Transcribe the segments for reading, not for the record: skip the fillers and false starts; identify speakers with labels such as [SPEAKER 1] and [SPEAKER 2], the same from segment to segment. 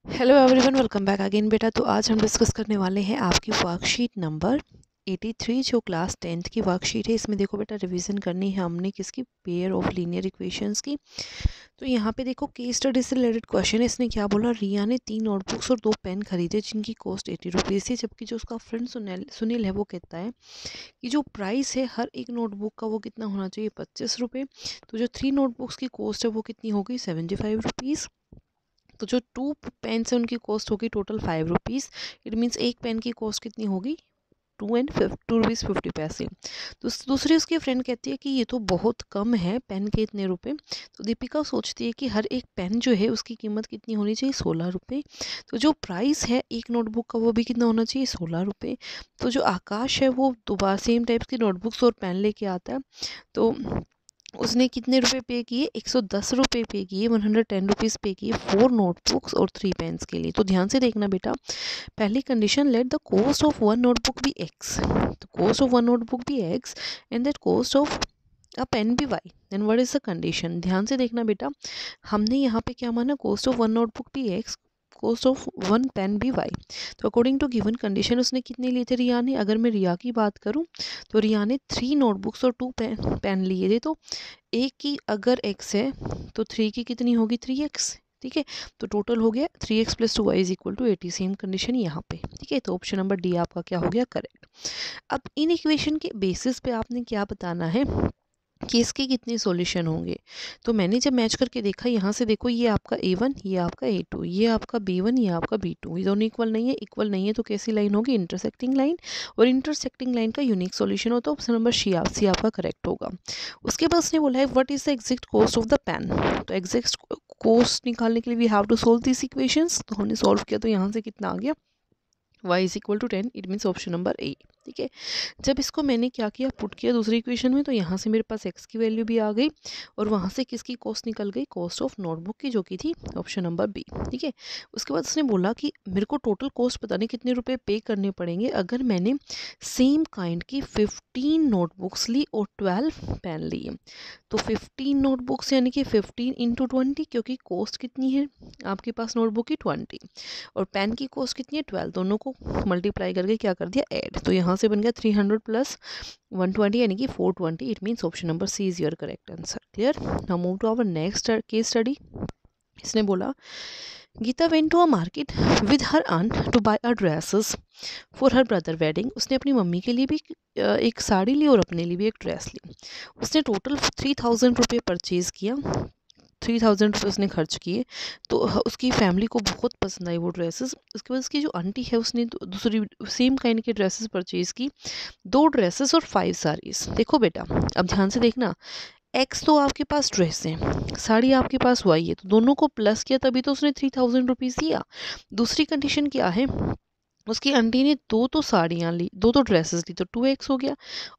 [SPEAKER 1] Hello everyone, welcome back again बेटा। तो आज हम डिस्कस करने वाले हैं आपकी वर्कशीट नंबर 83 जो क्लास 10th की वर्कशीट है। इसमें देखो बेटा, रिवीजन करनी है हमने किसकी, पेयर ऑफ लीनियर इक्वेशंस की। तो यहाँ पे देखो केस स्टडी से रिलेटेड क्वेश्चन है। इसने क्या बोला, रिया ने 3 नोटबुक्स और 2 पेन खरीदे जिनकी कॉस्ट 80 रुपीज़ थी, जबकि जो उसका फ्रेंड सुनील है वो कहता है कि जो प्राइस है हर एक नोटबुक का वो कितना होना चाहिए, 25 रुपये। तो जो 3 नोटबुक्स की कॉस्ट है वो कितनी होगी, 75 रुपीज़। तो जो 2 पेन्स है उनकी कॉस्ट होगी टोटल 5 रुपीज़। इट मीन्स एक पेन की कॉस्ट कितनी होगी, 2 रुपीज़ 50 पैसे। तो दूसरी उसकी फ्रेंड कहती है कि ये तो बहुत कम है, पेन के इतने रुपए। तो दीपिका सोचती है कि हर एक पेन जो है उसकी कीमत कितनी होनी चाहिए, 16 रुपये। तो जो प्राइस है एक नोटबुक का वो भी कितना होना चाहिए, 16 रुपये। तो जो आकाश है वो दोबारा सेम टाइप्स की नोटबुक्स और पेन लेके आता है। तो उसने कितने रुपए पे किए, 110 रुपये पे किए, 110 रुपीज़ पे किए 4 नोटबुक्स और 3 पेन्स के लिए। तो ध्यान से देखना बेटा, पहली condition, let the cost of one notebook be x. तो cost of one notebook be x and that cost of a pen be y, then what is the condition. ध्यान से देखना बेटा, हमने यहाँ पे क्या माना, cost of one notebook be x, cost of one pen be y. तो अकॉर्डिंग टू गिवन कंडीशन उसने कितने लिए थे रिया ने, अगर मैं रिया की बात करूँ तो रिया ने 3 नोटबुक्स और 2 पेन लिए थे। तो एक की अगर x है तो 3 की कितनी होगी, 3x। ठीक है, तो टोटल हो गया 3x + 2y is equal to 80। Same condition यहाँ पे। ठीक है, तो ऑप्शन नंबर डी आपका क्या हो गया, करेक्ट। अब इन इक्वेशन के बेसिस पे आपने क्या बताना है कि इसके कितने सॉल्यूशन होंगे। तो मैंने जब मैच करके देखा, यहाँ से देखो ये आपका A1, ये आपका A2, ये आपका B1, ये आपका B2, ये दोनों इक्वल नहीं है। इक्वल नहीं है तो कैसी लाइन होगी, इंटरसेक्टिंग लाइन। और इंटरसेक्टिंग लाइन का यूनिक सॉल्यूशन होता है ऑप्शन नंबर सी आपका करेक्ट होगा। उसके बाद उसने बोला है what is the exact cost of the pen. तो एग्जैक्ट कॉस्ट निकालने के लिए we have to solve this equations. तो हमने सॉल्व किया तो यहाँ से कितना आ गया, y is equal to 10। It means option number A. ठीक है, जब इसको मैंने क्या किया, पुट किया दूसरी इक्वेशन में, तो यहाँ से मेरे पास x की वैल्यू भी आ गई और वहाँ से किसकी कॉस्ट निकल गई, कॉस्ट ऑफ नोटबुक की, जो की थी ऑप्शन नंबर बी। ठीक है, उसके बाद उसने बोला कि मेरे को टोटल कॉस्ट पता नहीं कितने रुपए पे करने पड़ेंगे अगर मैंने सेम काइंड की 15 नोटबुक्स ली और 12 पेन लिए। तो 15 नोटबुक्स यानी कि 15 इंटू 20, क्योंकि कॉस्ट कितनी है आपके पास नोटबुक की, 20, और पेन की कॉस्ट कितनी है, 12। दोनों को मल्टीप्लाई करके क्या कर दिया, ऐड। तो यहाँ से बन गया 300 + 120 यानी कि 420। It means option number C is your correct answer. Clear. Now move to our next case study. इसने बोला Geeta went to a market with her aunt to buy a dresses for her brother wedding. उसने अपनी mummy के लिए भी एक साड़ी ली और अपने लिए भी एक ड्रेस ली। उसने टोटल 3000 रुपये परचेज़ किया, 3000 रुपये उसने खर्च किए। तो उसकी फैमिली को बहुत पसंद आई वो ड्रेसेस। उसके बाद उसकी जो आंटी है उसने दूसरी सेम काइंड के ड्रेसेस परचेज़ की, 2 ड्रेसेस और 5 साड़ीज़। देखो बेटा, अब ध्यान से देखना, एक्स तो आपके पास ड्रेस है, साड़ी आपके पास वाई है, तो दोनों को प्लस किया तभी तो उसने 3000 रुपीज़ दिया। दूसरी कंडीशन क्या है, उसकी आंटी ने 2 तो साड़ियाँ ली, 2 तो ड्रेसेस ली, तो 2x हो गया।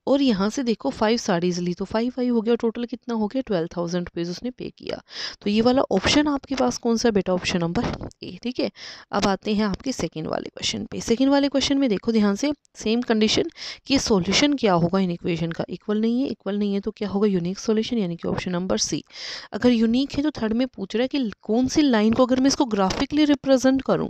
[SPEAKER 1] और यहाँ से देखो 5 साड़ीज़ ली तो 5 हो गया। टोटल कितना हो गया, 12,000 रुपीज़ उसने पे किया। तो ये वाला ऑप्शन आपके पास कौन सा बेटा, ऑप्शन नंबर ए। ठीक है, अब आते हैं आपके सेकंड वाले क्वेश्चन पे। सेकंड वाले क्वेश्चन में देखो ध्यान से, सेम कंडीशन कि सॉल्यूशन क्या होगा इन इक्वेशन का, इक्वल नहीं है। इक्वल नहीं है तो क्या होगा, यूनिक सॉल्यूशन, यानी कि ऑप्शन नंबर सी। अगर यूनिक है तो थर्ड में पूछ रहा है कि कौन सी लाइन को अगर मैं इसको ग्राफिकली रिप्रेजेंट करूँ,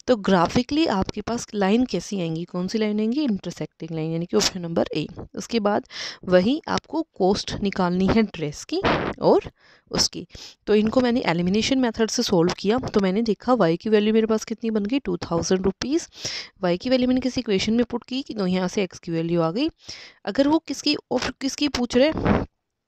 [SPEAKER 1] तो ग्राफिकली आपके पास लाइन कैसी आएंगी, कौन सी लाइन आएंगी, इंटरसेक्टिंग लाइन, यानी कि ऑप्शन नंबर ए। उसके बाद वही आपको कॉस्ट निकालनी है ड्रेस की और उसकी। तो इनको मैंने एलिमिनेशन मेथड से सॉल्व किया। तो मैंने देखा y की वैल्यू मेरे पास कितनी बन गई, 2000 रुपीज़। y की वैल्यू मैंने किसी इक्वेशन में पुट की तो यहाँ से x की वैल्यू आ गई। अगर वो किसकी पूछ रहे,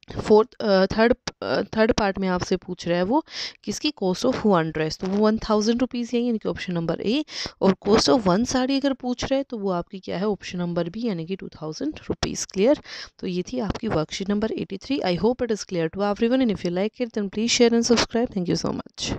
[SPEAKER 1] थर्ड पार्ट में आपसे पूछ रहा है वो किसकी, कॉस्ट ऑफ वन ड्रेस, तो वो 1000 रुपीज़ है, यानी कि ऑप्शन नंबर ए। और कॉस्ट ऑफ वन साड़ी अगर पूछ रहा है तो वो आपकी क्या है, ऑप्शन नंबर बी, यानी कि 2000 रुपीज़। क्लियर। तो ये थी आपकी worksheet number 83। I hope it is clear to everyone, and if you like it then please share and subscribe. Thank you so much.